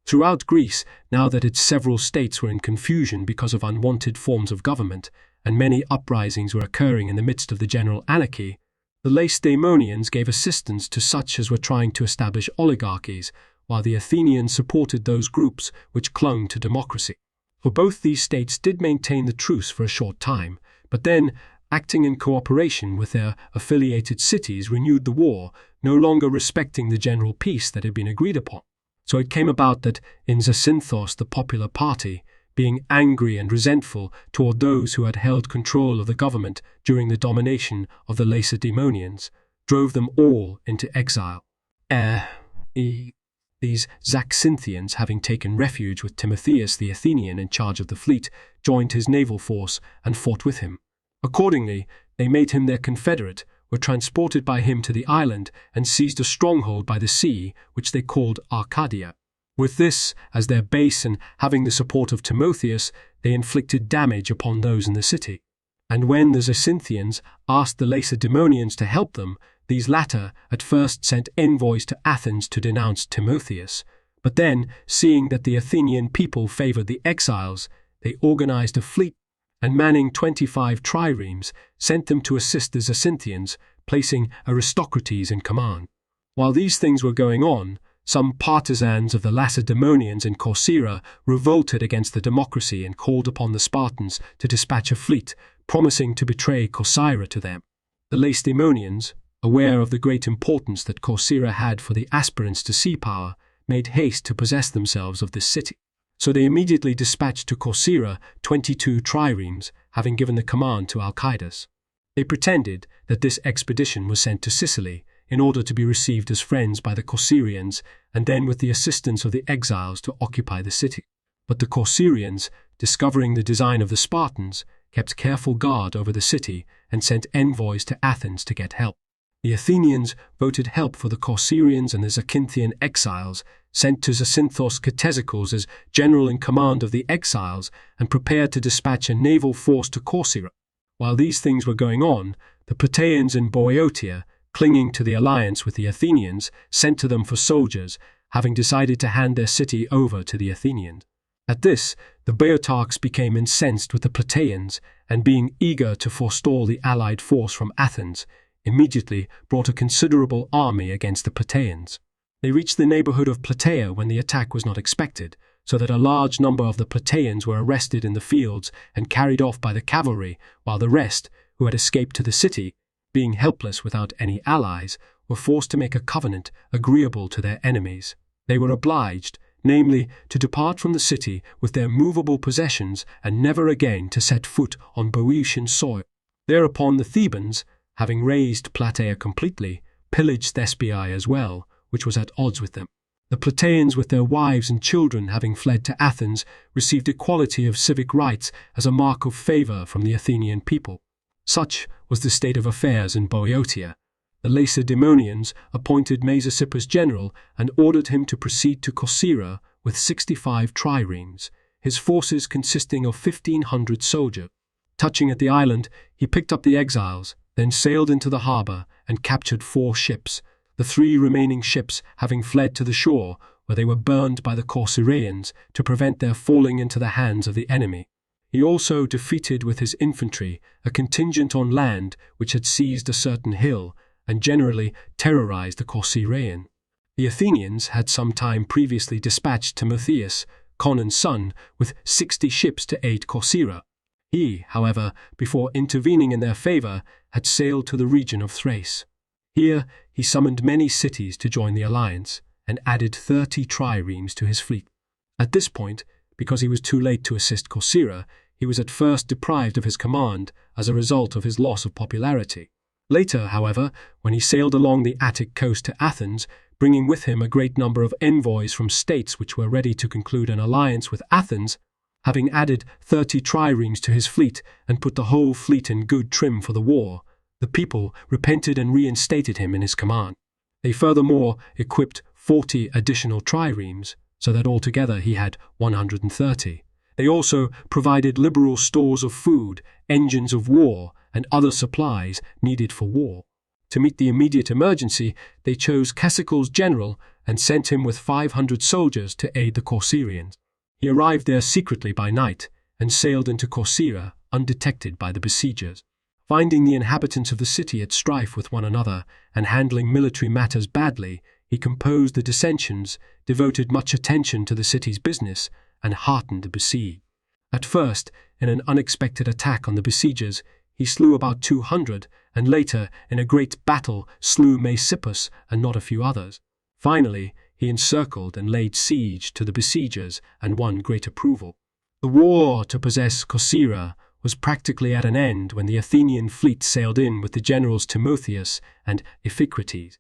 Throughout Greece, now that its several states were in confusion because of unwanted forms of government, and many uprisings were occurring in the midst of the general anarchy, the Lacedaemonians gave assistance to such as were trying to establish oligarchies, while the Athenians supported those groups which clung to democracy. For both these states did maintain the truce for a short time, but then, acting in cooperation with their affiliated cities, renewed the war, no longer respecting the general peace that had been agreed upon. So it came about that in Zacynthos the popular party, being angry and resentful toward those who had held control of the government during the domination of the Lacedaemonians, drove them all into exile. These Zacynthans, having taken refuge with Timotheus the Athenian in charge of the fleet, joined his naval force and fought with him. Accordingly, they made him their confederate, were transported by him to the island, and seized a stronghold by the sea, which they called Arcadia. With this as their base, and having the support of Timotheus, they inflicted damage upon those in the city. And when the Zacynthans asked the Lacedaemonians to help them, these latter at first sent envoys to Athens to denounce Timotheus, but then, seeing that the Athenian people favored the exiles, they organized a fleet, and manning 25 triremes, sent them to assist the Zacynthans, placing Aristocrates in command. While these things were going on, some partisans of the Lacedaemonians in Corcyra revolted against the democracy and called upon the Spartans to dispatch a fleet, promising to betray Corcyra to them. The Lacedaemonians, aware of the great importance that Corcyra had for the aspirants to sea power, made haste to possess themselves of this city. So they immediately dispatched to Corcyra 22 triremes, having given the command to Alcidas. They pretended that this expedition was sent to Sicily, in order to be received as friends by the Corcyrians, and then with the assistance of the exiles to occupy the city. But the Corcyrians, discovering the design of the Spartans, kept careful guard over the city and sent envoys to Athens to get help. The Athenians voted help for the Corcyrians, and the Zacynthine exiles sent to Zacynthos Ctesichus as general in command of the exiles, and prepared to dispatch a naval force to Corcyra. While these things were going on, the Plataeans in Boeotia, clinging to the alliance with the Athenians, sent to them for soldiers, having decided to hand their city over to the Athenians. At this, the Boeotarchs became incensed with the Plataeans, and being eager to forestall the allied force from Athens, immediately brought a considerable army against the Plataeans. They reached the neighborhood of Plataea when the attack was not expected, so that a large number of the Plataeans were arrested in the fields and carried off by the cavalry, while the rest, who had escaped to the city, being helpless without any allies, were forced to make a covenant agreeable to their enemies. They were obliged, namely, to depart from the city with their movable possessions and never again to set foot on Boeotian soil. Thereupon the Thebans, having razed Plataea completely, pillaged Thespiae as well, which was at odds with them. The Plataeans, with their wives and children, having fled to Athens, received equality of civic rights as a mark of favor from the Athenian people. Such was the state of affairs in Boeotia. The Lacedaemonians appointed Mesosippus general and ordered him to proceed to Corcyra with 65 triremes, his forces consisting of 1,500 soldiers. Touching at the island, he picked up the exiles, then sailed into the harbor and captured 4 ships, the 3 remaining ships having fled to the shore, where they were burned by the Corcyraeans to prevent their falling into the hands of the enemy. He also defeated with his infantry a contingent on land which had seized a certain hill, and generally terrorized the Corcyraean. The Athenians had some time previously dispatched Timotheus, Conon's son, with 60 ships to aid Corcyra. He, however, before intervening in their favor, had sailed to the region of Thrace. Here he summoned many cities to join the alliance, and added 30 triremes to his fleet. At this point, because he was too late to assist Corcyra, he was at first deprived of his command as a result of his loss of popularity. Later, however, when he sailed along the Attic coast to Athens, bringing with him a great number of envoys from states which were ready to conclude an alliance with Athens, having added 30 triremes to his fleet and put the whole fleet in good trim for the war, the people repented and reinstated him in his command. They furthermore equipped 40 additional triremes, so that altogether he had 130. They also provided liberal stores of food, engines of war, and other supplies needed for war. To meet the immediate emergency, they chose Cassicles general and sent him with 500 soldiers to aid the Corcyraeans. He arrived there secretly by night and sailed into Corcyra undetected by the besiegers. Finding the inhabitants of the city at strife with one another and handling military matters badly, he composed the dissensions, devoted much attention to the city's business, and heartened the besieged. At first, in an unexpected attack on the besiegers, he slew about 200, and later, in a great battle, slew Masippus and not a few others. Finally, he encircled and laid siege to the besiegers and won great approval. The war to possess Corcyra was practically at an end when the Athenian fleet sailed in with the generals Timotheus and Iphicrates.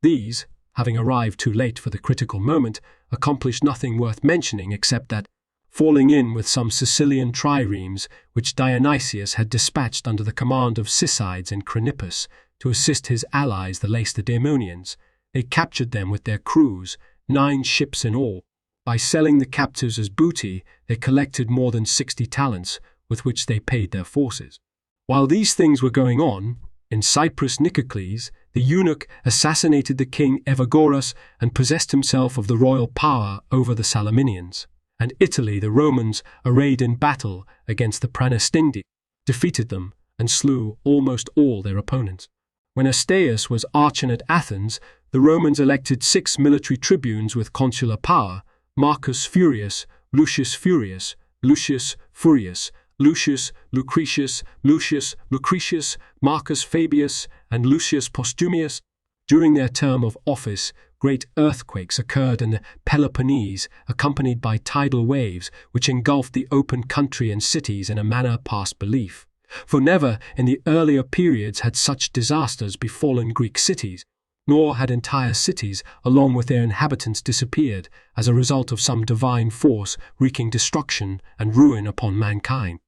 These, having arrived too late for the critical moment, accomplished nothing worth mentioning except that, falling in with some Sicilian triremes which Dionysius had dispatched under the command of Sicydes and Crenippus to assist his allies the Lacedaemonians, they captured them with their crews, 9 ships in all. By selling the captives as booty, they collected more than 60 talents, with which they paid their forces. While these things were going on, in Cyprus Nicocles, the eunuch, assassinated the king Evagorus and possessed himself of the royal power over the Salaminians. And Italy, the Romans, arrayed in battle against the Praenestindi, defeated them and slew almost all their opponents. When Astyaeus was archon at Athens, the Romans elected 6 military tribunes with consular power: Marcus Furius, Lucius Furius, Lucius Furius, Lucius Lucretius, Lucius Lucretius, Marcus Fabius, and Lucius Postumius. During their term of office, great earthquakes occurred in the Peloponnese, accompanied by tidal waves which engulfed the open country and cities in a manner past belief. For never in the earlier periods had such disasters befallen Greek cities, nor had entire cities, along with their inhabitants, disappeared as a result of some divine force wreaking destruction and ruin upon mankind.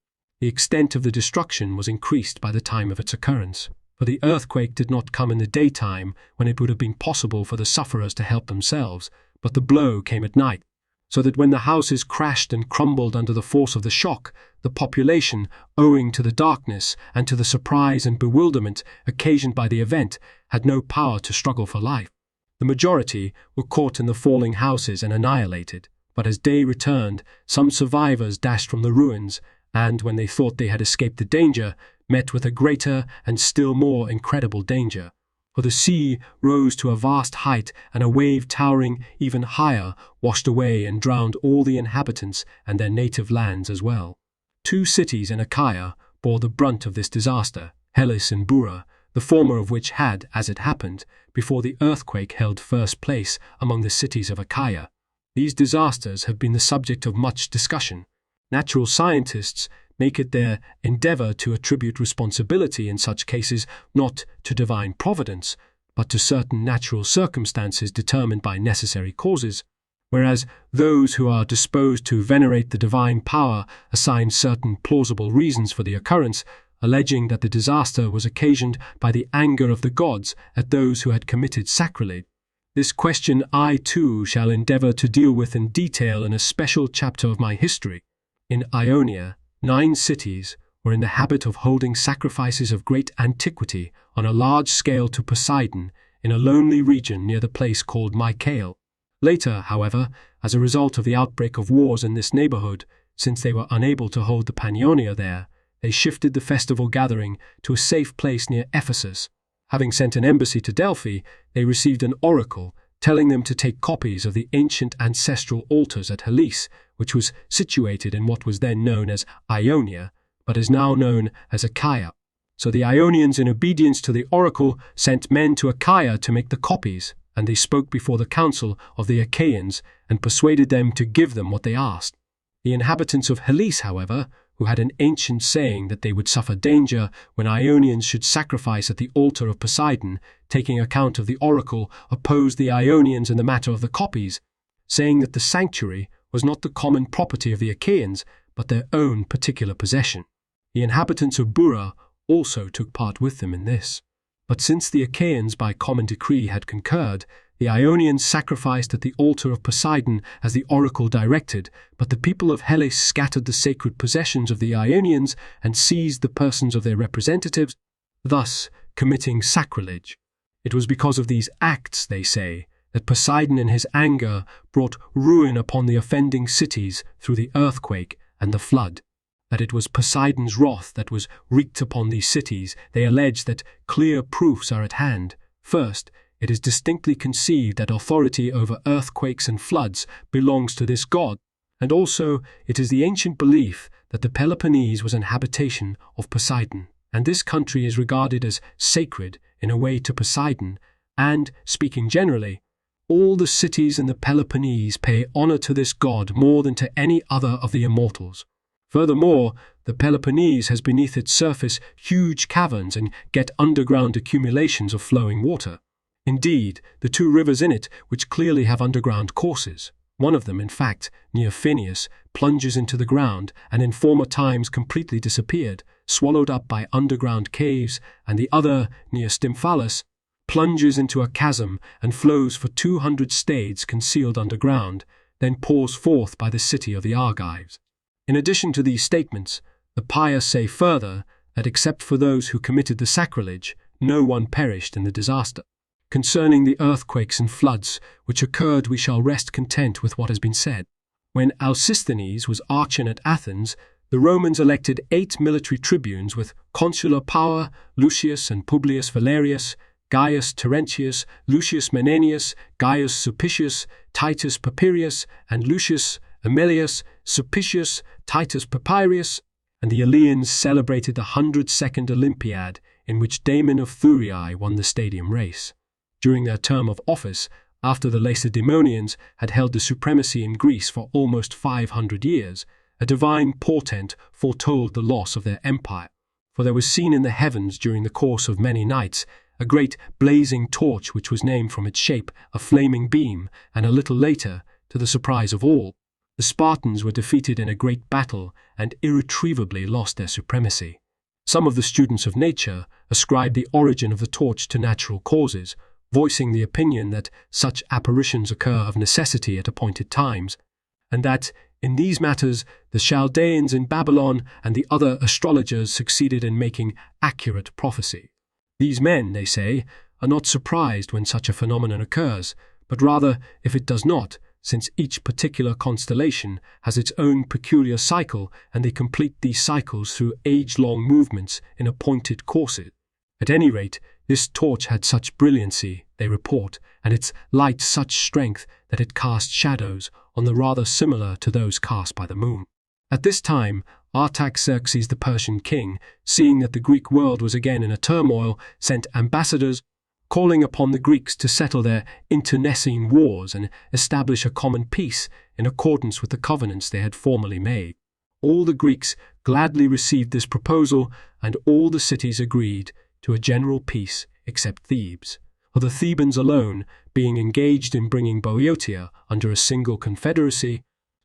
The extent of the destruction was increased by the time of its occurrence, for the earthquake did not come in the daytime when it would have been possible for the sufferers to help themselves, but the blow came at night, so that when the houses crashed and crumbled under the force of the shock, the population, owing to the darkness and to the surprise and bewilderment occasioned by the event, had no power to struggle for life. The majority were caught in the falling houses and annihilated, but as day returned, some survivors dashed from the ruins, and, when they thought they had escaped the danger, met with a greater and still more incredible danger. For the sea rose to a vast height, and a wave towering even higher washed away and drowned all the inhabitants and their native lands as well. 2 cities in Achaia bore the brunt of this disaster, Hellas and Bura, the former of which had, as it happened, before the earthquake held first place among the cities of Achaia. These disasters have been the subject of much discussion. Natural scientists make it their endeavor to attribute responsibility in such cases not to divine providence, but to certain natural circumstances determined by necessary causes, whereas those who are disposed to venerate the divine power assign certain plausible reasons for the occurrence, alleging that the disaster was occasioned by the anger of the gods at those who had committed sacrilege. This question I, too, shall endeavor to deal with in detail in a special chapter of my history. In Ionia, 9 cities were in the habit of holding sacrifices of great antiquity on a large scale to Poseidon in a lonely region near the place called Mycale. Later, however, as a result of the outbreak of wars in this neighborhood, since they were unable to hold the Pannonia there, they shifted the festival gathering to a safe place near Ephesus. Having sent an embassy to Delphi, they received an oracle telling them to take copies of the ancient ancestral altars at Hellas, which was situated in what was then known as Ionia, but is now known as Achaia. So the Ionians, in obedience to the oracle, sent men to Achaia to make the copies, and they spoke before the council of the Achaeans and persuaded them to give them what they asked. The inhabitants of Hellas, however, who had an ancient saying that they would suffer danger when Ionians should sacrifice at the altar of Poseidon, taking account of the oracle, opposed the Ionians in the matter of the copies, saying that the sanctuary was not the common property of the Achaeans, but their own particular possession. The inhabitants of Bura also took part with them in this. But since the Achaeans by common decree had concurred, the Ionians sacrificed at the altar of Poseidon as the oracle directed, but the people of Hellas scattered the sacred possessions of the Ionians and seized the persons of their representatives, thus committing sacrilege. It was because of these acts, they say, that Poseidon in his anger brought ruin upon the offending cities through the earthquake and the flood, that it was Poseidon's wrath that was wreaked upon these cities. They allege that clear proofs are at hand. First, it is distinctly conceived that authority over earthquakes and floods belongs to this god, and also it is the ancient belief that the Peloponnese was an habitation of Poseidon, and this country is regarded as sacred in a way to Poseidon, and, speaking generally, all the cities in the Peloponnese pay honor to this god more than to any other of the immortals. Furthermore, the Peloponnese has beneath its surface huge caverns and get underground accumulations of flowing water. Indeed, the two rivers in it, which clearly have underground courses, one of them, in fact, near Phineus, plunges into the ground and in former times completely disappeared, swallowed up by underground caves, and the other, near Stymphalus, plunges into a chasm and flows for 200 stades concealed underground, then pours forth by the city of the Argives. In addition to these statements, the pious say further that except for those who committed the sacrilege, no one perished in the disaster. Concerning the earthquakes and floods which occurred, we shall rest content with what has been said. When Alcisthenes was archon at Athens, the Romans elected 8 military tribunes with consular power: Lucius and Publius Valerius, Gaius Terentius, Lucius Menenius, Gaius Sulpicius, Titus Papirius, and Lucius Aemilius, Sulpicius, Titus Papirius, and the Eleans celebrated the 102nd Olympiad, in which Damon of Thurii won the stadium race. During their term of office, after the Lacedaemonians had held the supremacy in Greece for almost 500 years, a divine portent foretold the loss of their empire. For there was seen in the heavens during the course of many nights a great blazing torch which was named from its shape a flaming beam, and a little later, to the surprise of all, the Spartans were defeated in a great battle and irretrievably lost their supremacy. Some of the students of nature ascribe the origin of the torch to natural causes, voicing the opinion that such apparitions occur of necessity at appointed times, and that, in these matters, the Chaldeans in Babylon and the other astrologers succeeded in making accurate prophecy. These men, they say, are not surprised when such a phenomenon occurs, but rather if it does not, since each particular constellation has its own peculiar cycle, and they complete these cycles through age-long movements in appointed courses. At any rate, this torch had such brilliancy, they report, and its light such strength that it cast shadows on the rather similar to those cast by the moon. At this time, Artaxerxes the Persian king, seeing that the Greek world was again in a turmoil, sent ambassadors, calling upon the Greeks to settle their internecine wars and establish a common peace in accordance with the covenants they had formerly made. All the Greeks gladly received this proposal, and all the cities agreed to a general peace except Thebes, for the Thebans alone, being engaged in bringing Boeotia under a single confederacy,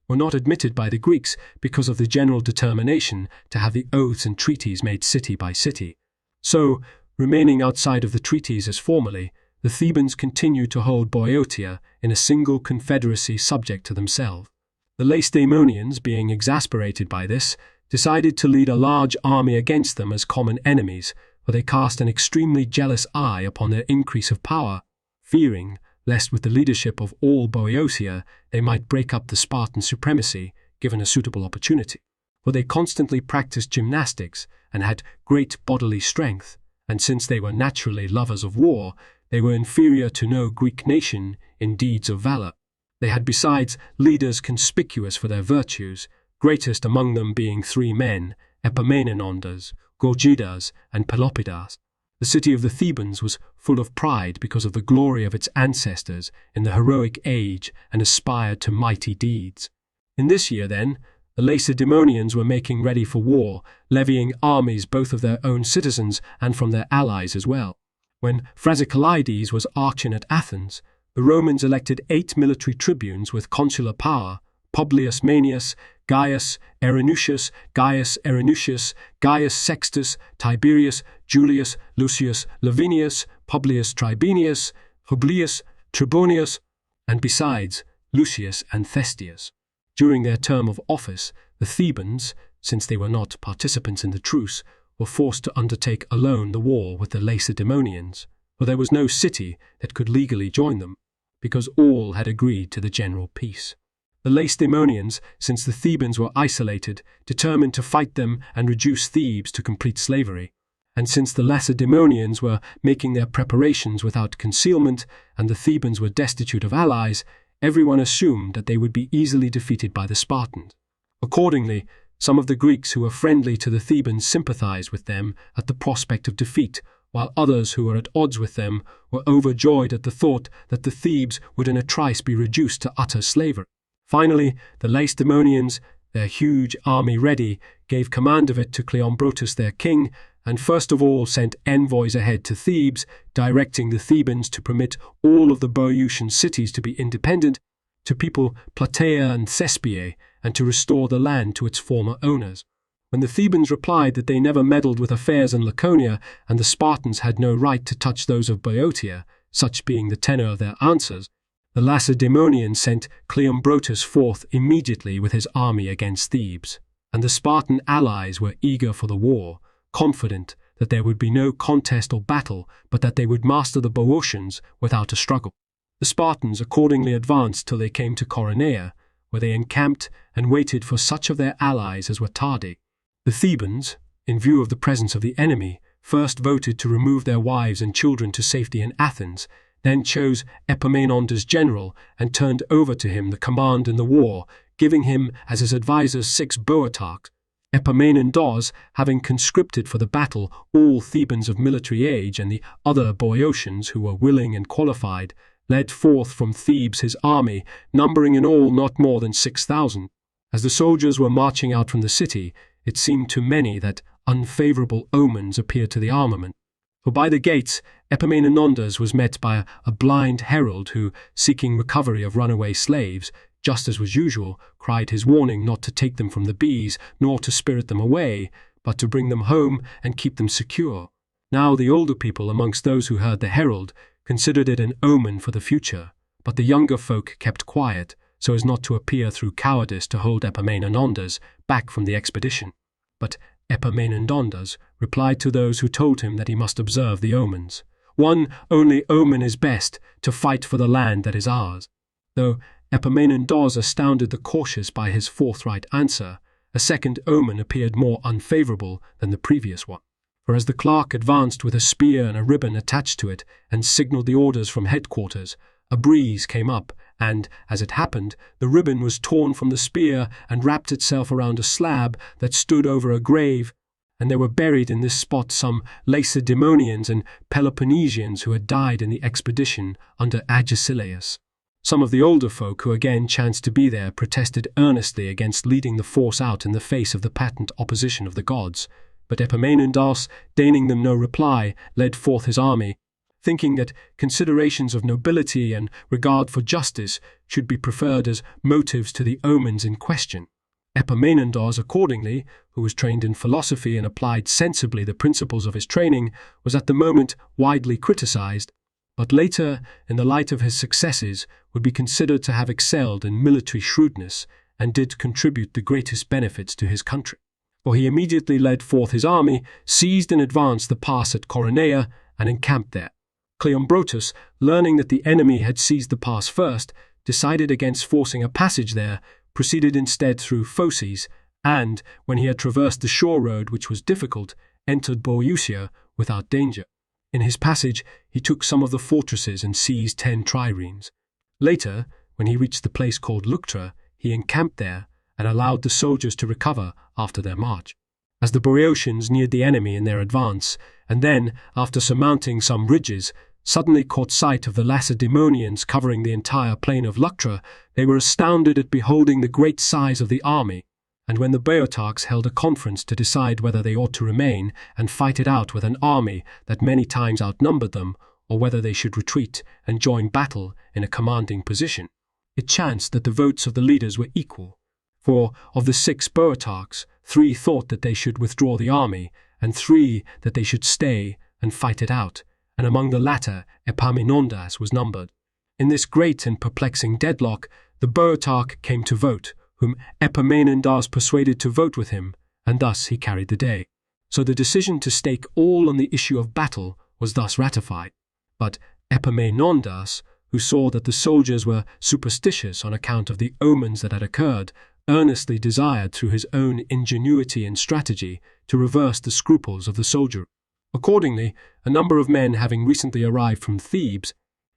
were not admitted by the Greeks because of the general determination to have the oaths and treaties made city by city. So, remaining outside of the treaties as formerly, the Thebans continued to hold Boeotia in a single confederacy subject to themselves. The Lacedaemonians, being exasperated by this, decided to lead a large army against them as common enemies, for they cast an extremely jealous eye upon their increase of power, fearing lest with the leadership of all Boeotia they might break up the Spartan supremacy, given a suitable opportunity. For they constantly practiced gymnastics and had great bodily strength, and since they were naturally lovers of war, they were inferior to no Greek nation in deeds of valor. They had besides leaders conspicuous for their virtues, greatest among them being 3 men, Epaminondas, Gorgidas, and Pelopidas. The city of the Thebans was full of pride because of the glory of its ancestors in the heroic age and aspired to mighty deeds. In this year, then, the Lacedaemonians were making ready for war, levying armies both of their own citizens and from their allies as well. When Phrasicalides was archon at Athens, the Romans elected 8 military tribunes with consular power: Publius Manius, Gaius Erenucius, Gaius Sextus, Tiberius, Julius, Lucius, Lavinius, Publius Tribenius, Publius Trebonius, and besides Lucius and Thestius. During their term of office, the Thebans, since they were not participants in the truce, were forced to undertake alone the war with the Lacedaemonians, for there was no city that could legally join them. because all had agreed to the general peace. The Lacedaemonians, since the Thebans were isolated, determined to fight them and reduce Thebes to complete slavery. And since the Lacedaemonians were making their preparations without concealment, and the Thebans were destitute of allies, everyone assumed that they would be easily defeated by the Spartans. Accordingly, some of the Greeks who were friendly to the Thebans sympathized with them at the prospect of defeat, while others who were at odds with them were overjoyed at the thought that the Thebes would in a trice be reduced to utter slavery. Finally, the Lacedaemonians, their huge army ready, gave command of it to Cleombrotus their king, and first of all sent envoys ahead to Thebes, directing the Thebans to permit all of the Boeotian cities to be independent, to people Plataea and Thespiae, and to restore the land to its former owners. When the Thebans replied that they never meddled with affairs in Laconia, and the Spartans had no right to touch those of Boeotia, such being the tenor of their answers, the Lacedaemonians sent Cleombrotus forth immediately with his army against Thebes, and the Spartan allies were eager for the war, confident that there would be no contest or battle, but that they would master the Boeotians without a struggle. The Spartans accordingly advanced till they came to Coronea, where they encamped and waited for such of their allies as were tardy. The Thebans, in view of the presence of the enemy, first voted to remove their wives and children to safety in Athens, then chose Epaminondas as general and turned over to him the command in the war, giving him as his advisors 6 Boeotarchs. Epaminondas, having conscripted for the battle all Thebans of military age and the other Boeotians who were willing and qualified, led forth from Thebes his army, numbering in all not more than 6,000. As the soldiers were marching out from the city, it seemed to many that unfavorable omens appeared to the armament. For by the gates, Epaminondas was met by a blind herald who, seeking recovery of runaway slaves, just as was usual, cried his warning not to take them from the bees, nor to spirit them away, but to bring them home and keep them secure. Now the older people amongst those who heard the herald considered it an omen for the future, but the younger folk kept quiet, so as not to appear through cowardice to hold Epaminondas back from the expedition. But Epaminondas replied to those who told him that he must observe the omens. One only omen is best, to fight for the land that is ours. Though Epaminondas astounded the cautious by his forthright answer, a second omen appeared more unfavorable than the previous one. For as the clerk advanced with a spear and a ribbon attached to it and signaled the orders from headquarters, a breeze came up, and, as it happened, the ribbon was torn from the spear and wrapped itself around a slab that stood over a grave, and there were buried in this spot some Lacedaemonians and Peloponnesians who had died in the expedition under Agesilaus. Some of the older folk who again chanced to be there protested earnestly against leading the force out in the face of the patent opposition of the gods, but Epaminondas, deigning them no reply, led forth his army, thinking that considerations of nobility and regard for justice should be preferred as motives to the omens in question. Epaminondas, accordingly, who was trained in philosophy and applied sensibly the principles of his training, was at the moment widely criticized, but later, in the light of his successes, would be considered to have excelled in military shrewdness and did contribute the greatest benefits to his country. For he immediately led forth his army, seized and advanced the pass at Coronea, and encamped there. Cleombrotus, learning that the enemy had seized the pass first, decided against forcing a passage there, proceeded instead through Phocis, and, when he had traversed the shore road, which was difficult, entered Boeotia without danger. In his passage, he took some of the fortresses and seized 10 triremes. Later, when he reached the place called Leuctra, he encamped there and allowed the soldiers to recover after their march. As the Boeotians neared the enemy in their advance, and then, after surmounting some ridges, suddenly caught sight of the Lacedaemonians covering the entire plain of Leuctra, they were astounded at beholding the great size of the army, and when the Boeotarchs held a conference to decide whether they ought to remain and fight it out with an army that many times outnumbered them, or whether they should retreat and join battle in a commanding position, it chanced that the votes of the leaders were equal. For of the 6 Boeotarchs, 3 thought that they should withdraw the army, and 3 that they should stay and fight it out, and among the latter Epaminondas was numbered. In this great and perplexing deadlock, the Boeotarch came to vote, whom Epaminondas persuaded to vote with him, and thus he carried the day. So the decision to stake all on the issue of battle was thus ratified. But Epaminondas, who saw that the soldiers were superstitious on account of the omens that had occurred, earnestly desired through his own ingenuity and strategy to reverse the scruples of the soldiery. Accordingly, a number of men having recently arrived from Thebes,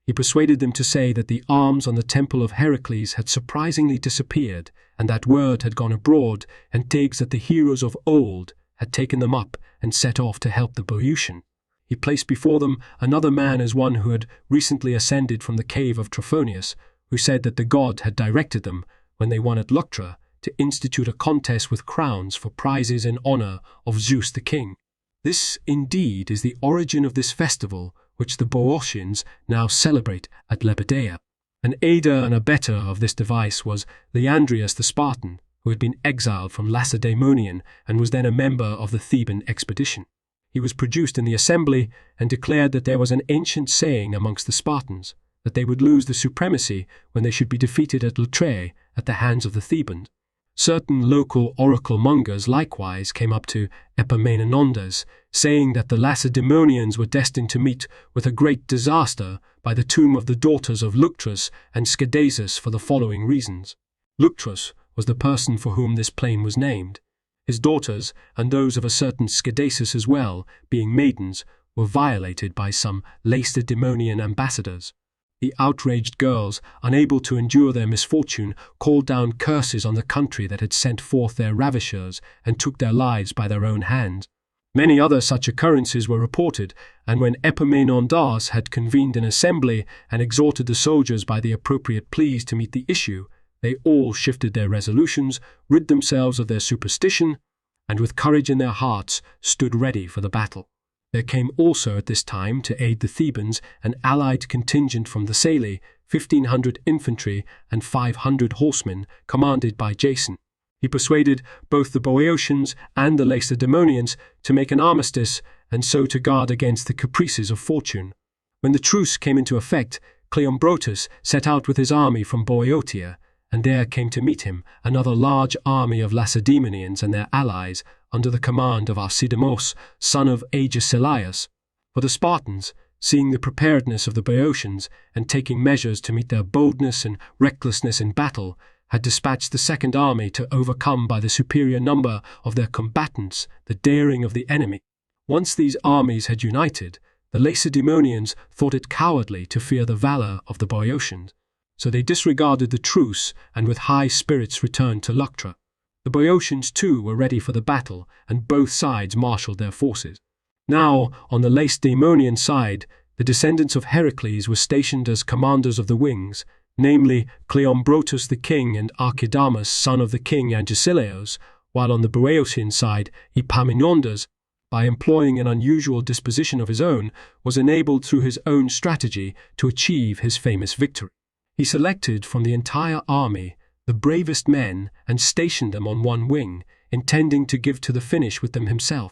he persuaded them to say that the arms on the temple of Heracles had surprisingly disappeared, and that word had gone abroad, and digs that the heroes of old had taken them up and set off to help the Boeotians. He placed before them another man as one who had recently ascended from the cave of Trophonius, who said that the god had directed them, when they won at Leuctra, to institute a contest with crowns for prizes in honor of Zeus the king. This, indeed, is the origin of this festival, which the Boeotians now celebrate at Lebedeia. An aider and abettor of this device was Leandrius the Spartan, who had been exiled from Lacedaemonian and was then a member of the Theban expedition. He was produced in the assembly and declared that there was an ancient saying amongst the Spartans, that they would lose the supremacy when they should be defeated at Latreia at the hands of the Thebans. Certain local oracle-mongers likewise came up to Epaminondas, saying that the Lacedaemonians were destined to meet with a great disaster by the tomb of the daughters of Leuctrus and Scedasus for the following reasons. Leuctrus was the person for whom this plain was named. His daughters, and those of a certain Scedasus as well, being maidens, were violated by some Lacedaemonian ambassadors. The outraged girls, unable to endure their misfortune, called down curses on the country that had sent forth their ravishers and took their lives by their own hands. Many other such occurrences were reported, and when Epaminondas had convened an assembly and exhorted the soldiers by the appropriate pleas to meet the issue, they all shifted their resolutions, rid themselves of their superstition, and with courage in their hearts stood ready for the battle. There came also at this time to aid the Thebans an allied contingent from Thessaly, 1,500 infantry and 500 horsemen, commanded by Jason. He persuaded both the Boeotians and the Lacedaemonians to make an armistice and so to guard against the caprices of fortune. When the truce came into effect, Cleombrotus set out with his army from Boeotia, and there came to meet him another large army of Lacedaemonians and their allies, under the command of Archidamos, son of Agesilaus. For the Spartans, seeing the preparedness of the Boeotians and taking measures to meet their boldness and recklessness in battle, had dispatched the second army to overcome by the superior number of their combatants the daring of the enemy. Once these armies had united, the Lacedaemonians thought it cowardly to fear the valor of the Boeotians, so they disregarded the truce and with high spirits returned to Leuctra. The Boeotians too were ready for the battle, and both sides marshalled their forces. Now, on the Lacedaemonian side, the descendants of Heracles were stationed as commanders of the wings, namely Cleombrotus the king and Archidamus son of the king Agesilaus, while on the Boeotian side Epaminondas, by employing an unusual disposition of his own, was enabled through his own strategy to achieve his famous victory. He selected from the entire army the bravest men and stationed them on one wing, intending to give to the finish with them himself.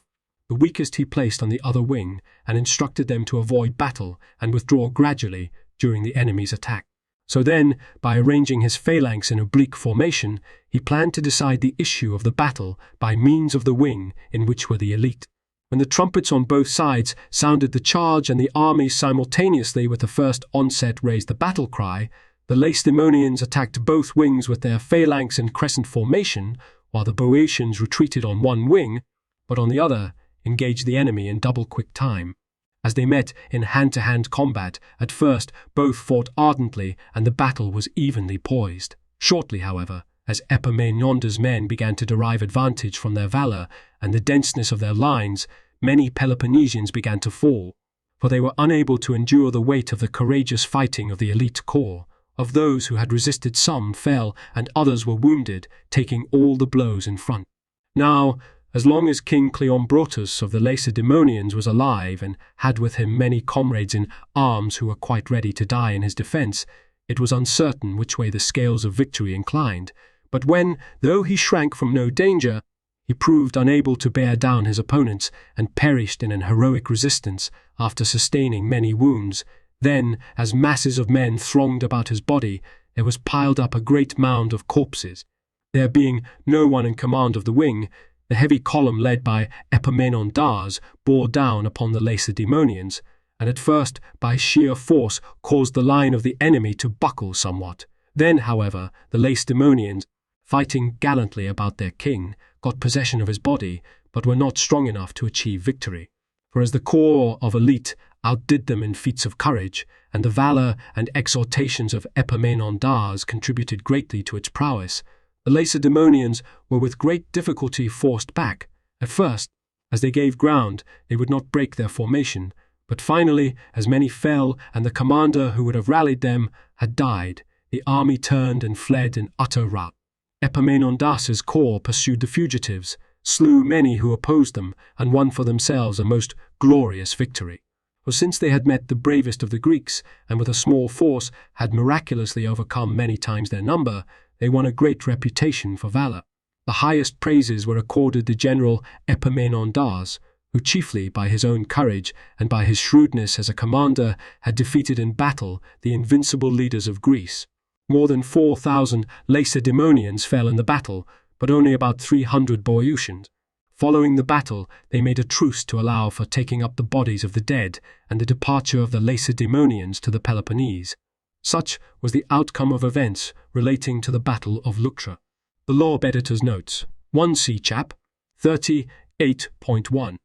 The weakest he placed on the other wing, and instructed them to avoid battle and withdraw gradually during the enemy's attack. So then, by arranging his phalanx in oblique formation, he planned to decide the issue of the battle by means of the wing in which were the elite. When the trumpets on both sides sounded the charge and the armies simultaneously with the first onset raised the battle cry, the Lacedaemonians attacked both wings with their phalanx in crescent formation, while the Boeotians retreated on one wing, but on the other engaged the enemy in double quick time. As they met in hand-to-hand combat, at first both fought ardently and the battle was evenly poised. Shortly, however, as Epaminondas' men began to derive advantage from their valor and the denseness of their lines, many Peloponnesians began to fall, for they were unable to endure the weight of the courageous fighting of the elite corps. Of those who had resisted, some fell and others were wounded, taking all the blows in front. Now, as long as King Cleombrotus of the Lacedaemonians was alive and had with him many comrades in arms who were quite ready to die in his defense, it was uncertain which way the scales of victory inclined. But when, though he shrank from no danger, he proved unable to bear down his opponents and perished in an heroic resistance after sustaining many wounds, then, as masses of men thronged about his body, there was piled up a great mound of corpses. There being no one in command of the wing, the heavy column led by Epaminondas bore down upon the Lacedaemonians, and at first by sheer force caused the line of the enemy to buckle somewhat. Then, however, the Lacedaemonians, fighting gallantly about their king, got possession of his body, but were not strong enough to achieve victory. For as the corps of elite outdid them in feats of courage, and the valor and exhortations of Epaminondas contributed greatly to its prowess, the Lacedaemonians were with great difficulty forced back. At first, as they gave ground, they would not break their formation, but finally, as many fell and the commander who would have rallied them had died, the army turned and fled in utter rout. Epaminondas's corps pursued the fugitives, slew many who opposed them, and won for themselves a most glorious victory. For since they had met the bravest of the Greeks, and with a small force had miraculously overcome many times their number, they won a great reputation for valor. The highest praises were accorded the general Epaminondas, who chiefly by his own courage and by his shrewdness as a commander had defeated in battle the invincible leaders of Greece. More than 4,000 Lacedaemonians fell in the battle, but only about 300 Boeotians. Following the battle, they made a truce to allow for taking up the bodies of the dead and the departure of the Lacedaemonians to the Peloponnese. Such was the outcome of events relating to the Battle of Leuctra. The Law Editor's Notes. 1 C. Chap. 38.1.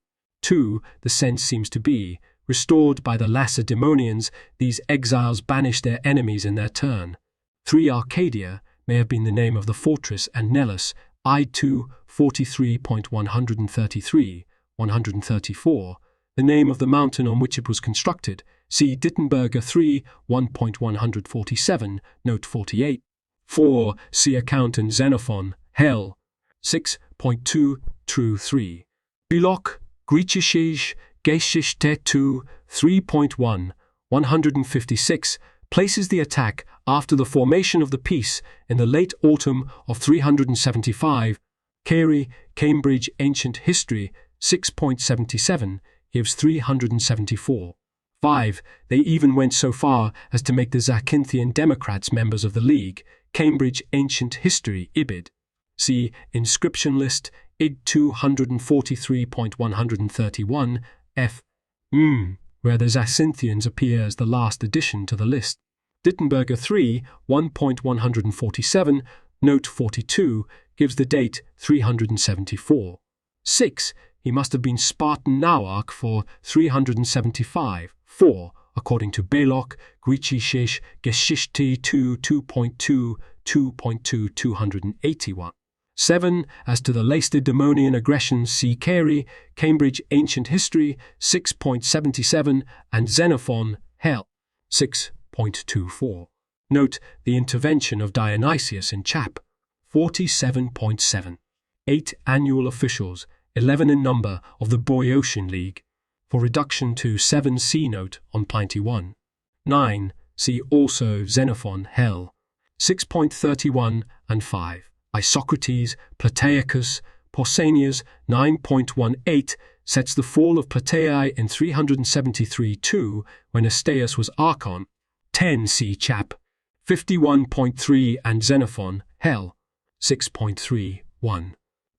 2. The sense seems to be, restored by the Lacedaemonians, these exiles banished their enemies in their turn. 3. Arcadia may have been the name of the fortress, and Nellis, I2, 43.133, 134, the name of the mountain on which it was constructed. See Dittenberger 3, 1.147, note 48. 4. See account in Xenophon, Hell, 6.2, true 3. Belok, Griechische Geschichte 2, 3.1, 156, places the attack after the formation of the peace in the late autumn of 375. Carey, Cambridge Ancient History, 6.77, gives 374. 5. They even went so far as to make the Zacinthian Democrats members of the League. Cambridge Ancient History, Ibid. See Inscription List, id 243.131, f. Where the Zacinthians appear as the last addition to the list. Dittenberger 3, 1.147, note 42, gives the date 374. 6. He must have been Spartan Nauarch for 375. 4. According to Belok, Griechische Geschichte 2, 2.2, 2.2, 281. 7. As to the Lacedaemonian aggressions, see Carey, Cambridge Ancient History, 6.77, and Xenophon, Hell, 6.24. Note the intervention of Dionysius in Chap. 47.7. 8 annual officials, 11 in number, of the Boeotian League, for reduction to 7 C note on Plenty 1. 9. See also Xenophon, Hell, 6.31 and 5. Isocrates, Plateacus, Pausanias, 9.18, sets the fall of Plataea in 373-2, when Astyaeus was Archon. 10 C. Chap. 51.3 and Xenophon, Hell, 6.31.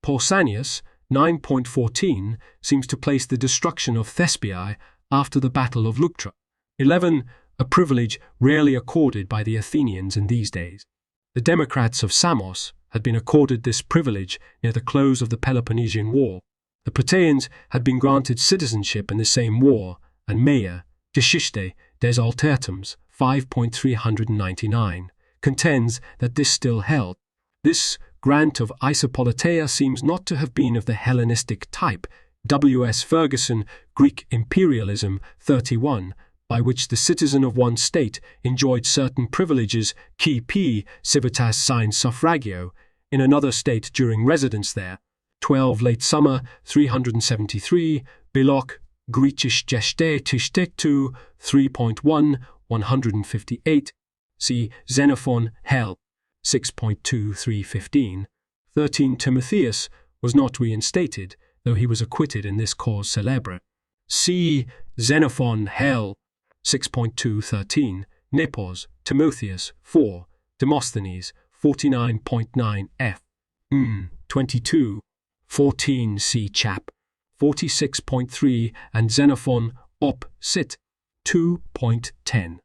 Pausanias, 9.14, seems to place the destruction of Thespiae after the Battle of Leuctra. 11. A privilege rarely accorded by the Athenians in these days. The Democrats of Samos had been accorded this privilege near the close of the Peloponnesian War. The Plataeans had been granted citizenship in the same war, and Meyer, Geschichte des Altertums, 5.399, contends that this still held. This grant of Isopoliteia seems not to have been of the Hellenistic type. W. S. Ferguson, Greek Imperialism, 31, by which the citizen of one state enjoyed certain privileges, qui p. civitas sine suffragio, in another state during residence there. 12 late summer, 373, Belok, Griechische Geschichte 2, 3.1, 158, see Xenophon, Hell, 6.2315. 13 Timotheus was not reinstated, though he was acquitted in this cause célèbre. See Xenophon, Hell, 6.213. Nepos, Timotheus, 4. Demosthenes, 49.9 f. 22. 14 C. Chap. 46.3 and Xenophon, op. Cit. 2.10.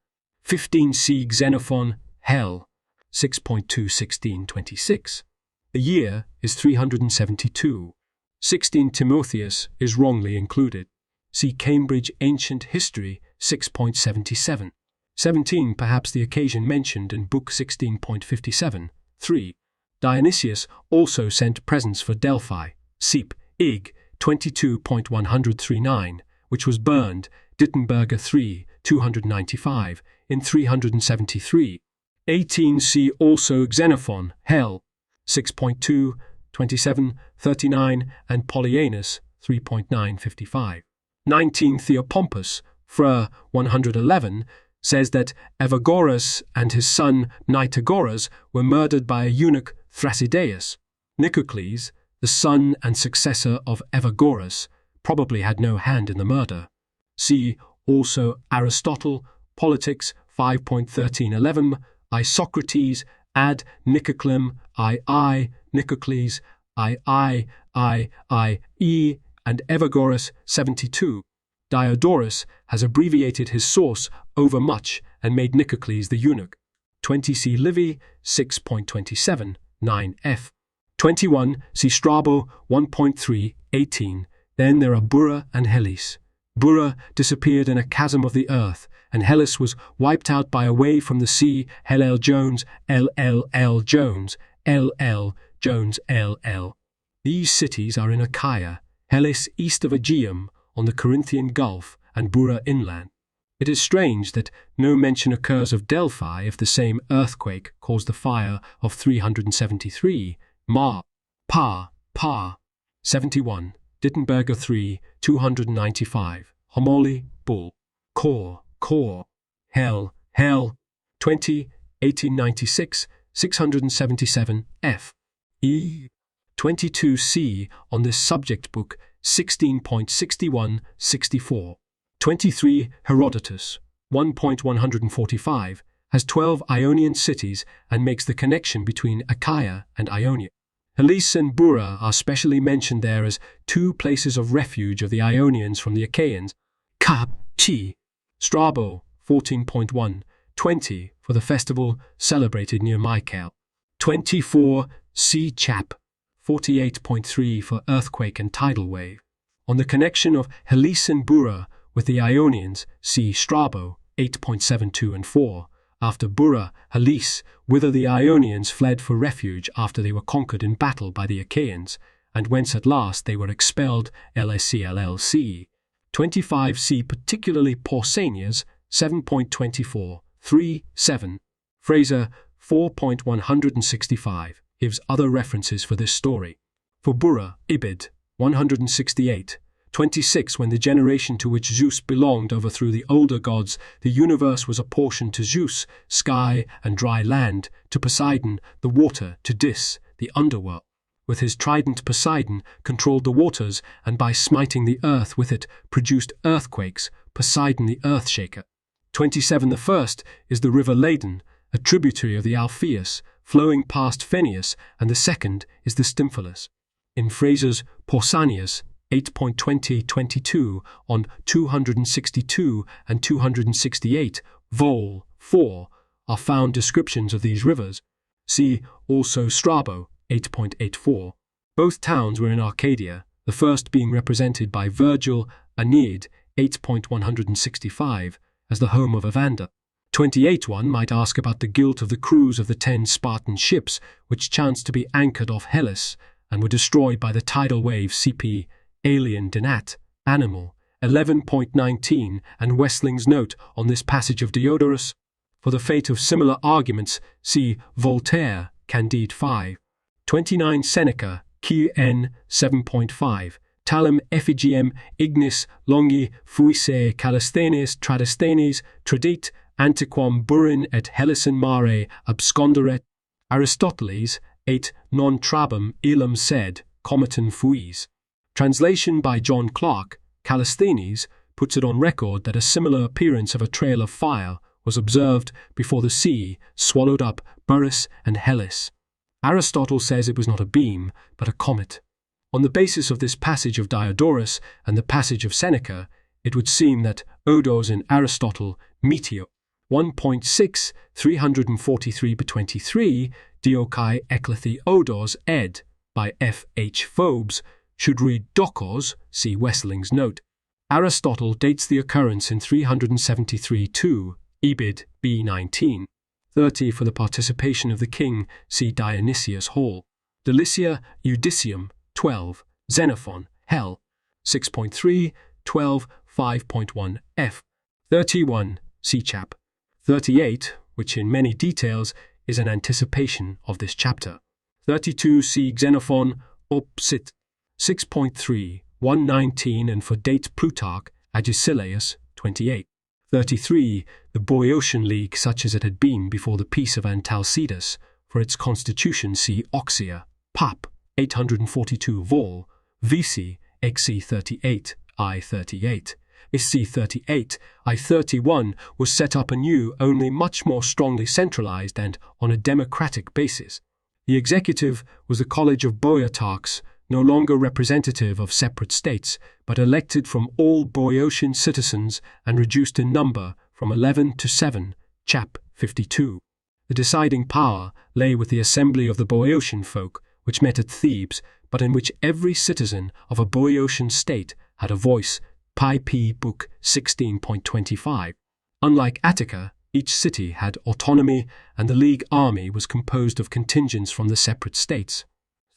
15c Xenophon, Hell, 6.2-1626. The year is 372. 16 Timotheus is wrongly included. See Cambridge Ancient History, 6.77. 17 perhaps the occasion mentioned in Book 16.57. 3. Dionysius also sent presents for Delphi, Seep, Ig, 22.139, which was burned, Dittenberger 3, 295, in 373. 18 see also Xenophon, Hell, 6.2, 27, 39, and Polyaenus, 3.955. 19 Theopompus, Fr. 111, says that Evagorus and his son Nitagoras were murdered by a eunuch Thrasideus. Nicocles, the son and successor of Evagorus, probably had no hand in the murder. See also Aristotle, Politics, 5.1311, I Socrates, ad Nicoclem, I, Nicocles, I, E, and Evagorus, 72. Diodorus has abbreviated his source overmuch and made Nicocles the eunuch. 20 see Livy, 6.27, 9f. 21 see Strabo, 1.3, 18. Then there are Burra and Hellas. Burra disappeared in a chasm of the earth, and Hellas was wiped out by a wave from the sea. L.L. Jones, L.L. Jones, L.L. Jones, L.L. These cities are in Achaia, Hellas east of Aegeum, on the Corinthian Gulf, and Burra inland. It is strange that no mention occurs of Delphi if the same earthquake caused the fire of 373, Pa. 71, Dittenberger 3, 295, Homoli, Bull, Core, Hell, 20, 1896, 677, f. E. 22c on this subject book, 16.61-64. 23 Herodotus, 1.145, has 12 Ionian cities and makes the connection between Achaia and Ionia. Hellas and Burra are specially mentioned there as two places of refuge of the Ionians from the Achaeans. Chi. Strabo, 14.1, 20, for the festival celebrated near Mycale. 24 C. Chap, 48.3 for earthquake and tidal wave. On the connection of Hellas and Burra with the Ionians, see Strabo, 8.72 and 4, after Burra, Hellas, whither the Ionians fled for refuge after they were conquered in battle by the Achaeans, and whence at last they were expelled. LSC. 25 see particularly Pausanias, 7.24, 3, 7. Fraser, 4.165, gives other references for this story. For Burra, Ibid, 168, 26. When the generation to which Zeus belonged overthrew the older gods, the universe was apportioned to Zeus, sky and dry land, to Poseidon, the water, to Dis, the underworld. With his trident Poseidon controlled the waters, and by smiting the earth with it produced earthquakes, Poseidon the earth-shaker. 27. The first is the river Ladon, a tributary of the Alpheus, flowing past Pheneus, and the second is the Stymphalus. In Fraser's Pausanias, 8.20-22, on 262 and 268, vol. 4, are found descriptions of these rivers. See also Strabo, 8.84. Both towns were in Arcadia, the first being represented by Virgil, Aeneid, 8.165, as the home of Evander. 28. One might ask about the guilt of the crews of the 10 Spartan ships which chanced to be anchored off Hellas and were destroyed by the tidal wave. CP, Alien Dinat, Animal, 11.19, and Westling's note on this passage of Diodorus. For the fate of similar arguments, see Voltaire, Candide 5. 29 Seneca, Q.N. 7.5, Talem Effigiem Ignis Longi Fuisse Callisthenes Tradesthenes Tradit Antiquam Burin et Hellesin Mare Absconderet. Aristoteles, 8 Non Trabum Ilum Sed, Comiton Fuis. Translation by John Clark, Callisthenes, puts it on record that a similar appearance of a trail of fire was observed before the sea swallowed up Burrus and Hellas. Aristotle says it was not a beam, but a comet. On the basis of this passage of Diodorus and the passage of Seneca, it would seem that Odos in Aristotle, Meteo, 1.6, 343-23, Diokai Eklethi Odos ed. by F. H. Phobes, should read Dokos, see Wesseling's note. Aristotle dates the occurrence in 373-2, Ebid. B19. 30 for the participation of the king, see Dionysius Hall. Delicia Judicium, 12, Xenophon, Hell, 6.3, 12, 5.1 f. 31, see chap. 38, which in many details is an anticipation of this chapter. 32, see Xenophon, op. Cit. 6.3, 119, and for date Plutarch, Agesilaus, 28. 33, the Boeotian League such as it had been before the Peace of Antalcidas, for its constitution see Oxia, Pap, 842 Vol, VC, XC38, I38. SC38, I31 was set up anew, only much more strongly centralized and on a democratic basis. The executive was the College of Boeotarchs, no longer representative of separate states, but elected from all Boeotian citizens and reduced in number from 11 to 7, chap. 52. The deciding power lay with the assembly of the Boeotian folk, which met at Thebes, but in which every citizen of a Boeotian state had a voice, Pi P. Book 16.25. Unlike Attica, each city had autonomy, and the League army was composed of contingents from the separate states.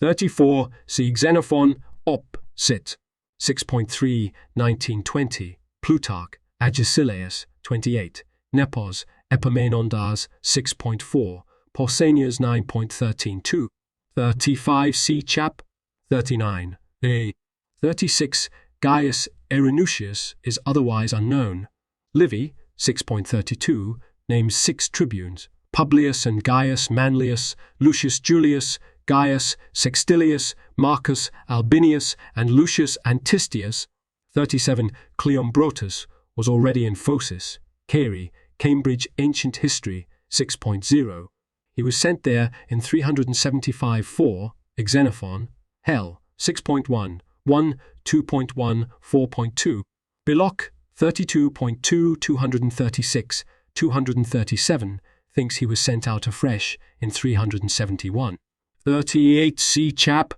34, see Xenophon, op. Cit. 6.3, 1920, Plutarch, Agesilaus, 28, Nepos, Epaminondas, 6.4, Pausanias 9.13-2. 35, see chap. 39, a. 36, Gaius Erunucius is otherwise unknown. Livy, 6.32, names 6 tribunes, Publius and Gaius Manlius, Lucius Julius, Gaius Sextilius, Marcus Albinius, and Lucius Antistius. 37, Cleombrotus was already in Phocis, Caere, Cambridge Ancient History, 6.0. He was sent there in 375-4, Xenophon, Hell, 6.1, 1, 2.1, 4.2. Belloc, 32.2, 236, 237, thinks he was sent out afresh in 371. 38, see chap.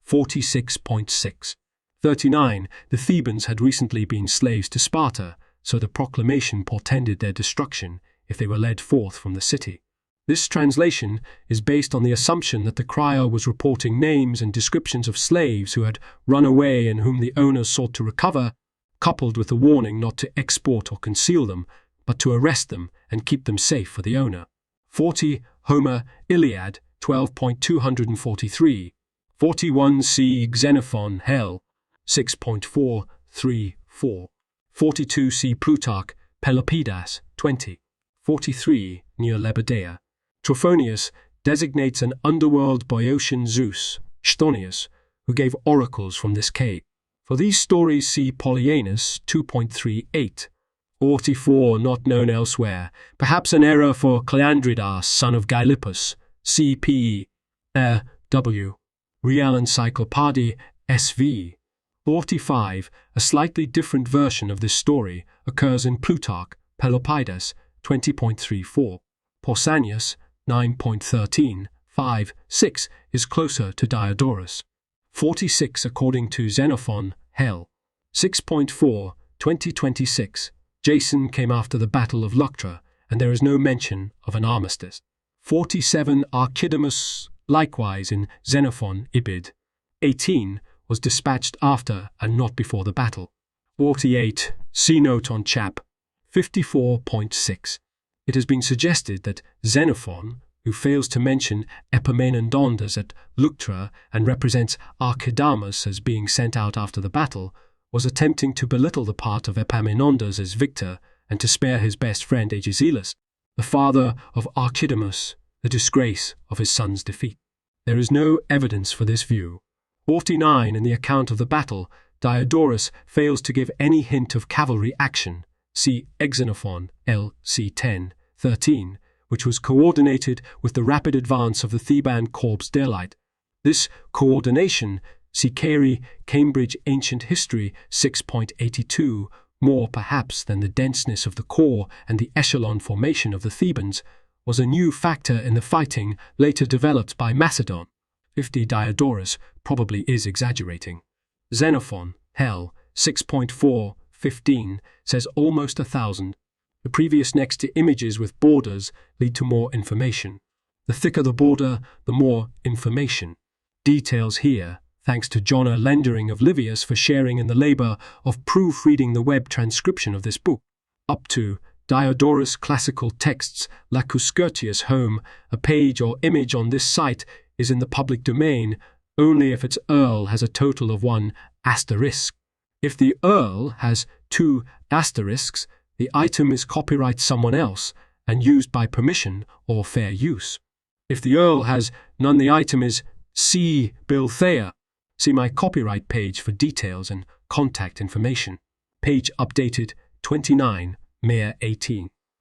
46.6. 39, the Thebans had recently been slaves to Sparta, so the proclamation portended their destruction if they were led forth from the city. This translation is based on the assumption that the crier was reporting names and descriptions of slaves who had run away and whom the owners sought to recover, coupled with the warning not to export or conceal them, but to arrest them and keep them safe for the owner. 40, Homer, Iliad, 12.243. 41, see Xenophon, Hell, 6.434. 42, see Plutarch, Pelopidas, 20. 43, near Lebedea. Trophonius designates an underworld Boeotian Zeus, Chthonius, who gave oracles from this cave. For these stories see Polyaenus 2.38. 44, not known elsewhere, perhaps an error for Cleandridas, son of Gylippus, C.P. W. Real Encyclopédie SV. 45, a slightly different version of this story occurs in Plutarch, Pelopidas, 20.34. Pausanias, 9.13, 5, 6 is closer to Diodorus. 46, according to Xenophon, Hell. 6.4, 2026. Jason came after the Battle of Leuctra, and there is no mention of an armistice. 47, Archidamus, likewise in Xenophon, Ibid. 18, was dispatched after and not before the battle. 48, see note on chap. 54.6. It has been suggested that Xenophon, who fails to mention Epaminondas at Leuctra and represents Archidamus as being sent out after the battle, was attempting to belittle the part of Epaminondas as victor and to spare his best friend Agesilaus, the father of Archidamus, the disgrace of his son's defeat. There is no evidence for this view. 49, in the account of the battle, Diodorus fails to give any hint of cavalry action. See Xenophon, L.C. 10:13, which was coordinated with the rapid advance of the Theban corps d'élite. This coordination, see Caere, Cambridge Ancient History, 6.82, more perhaps than the denseness of the core and the echelon formation of the Thebans, was a new factor in the fighting later developed by Macedon. 50 Diodorus probably is exaggerating. Xenophon, Hell, 6.4:15, says almost 1,000. The previous next to images with borders lead to more information. The thicker the border, the more information. Details here, thanks to John Lendering of Livius for sharing in the labor of proofreading the web transcription of this book. Up to Diodorus Classical Texts Lacus Curtius Home, a page or image on this site is in the public domain only if its URL has a total of 1 asterisk. If the URL has 2 asterisks, the item is copyright someone else and used by permission or fair use. If the URL has none, the item is C. Bill Thayer. See my copyright page for details and contact information. Page updated 29, May 18.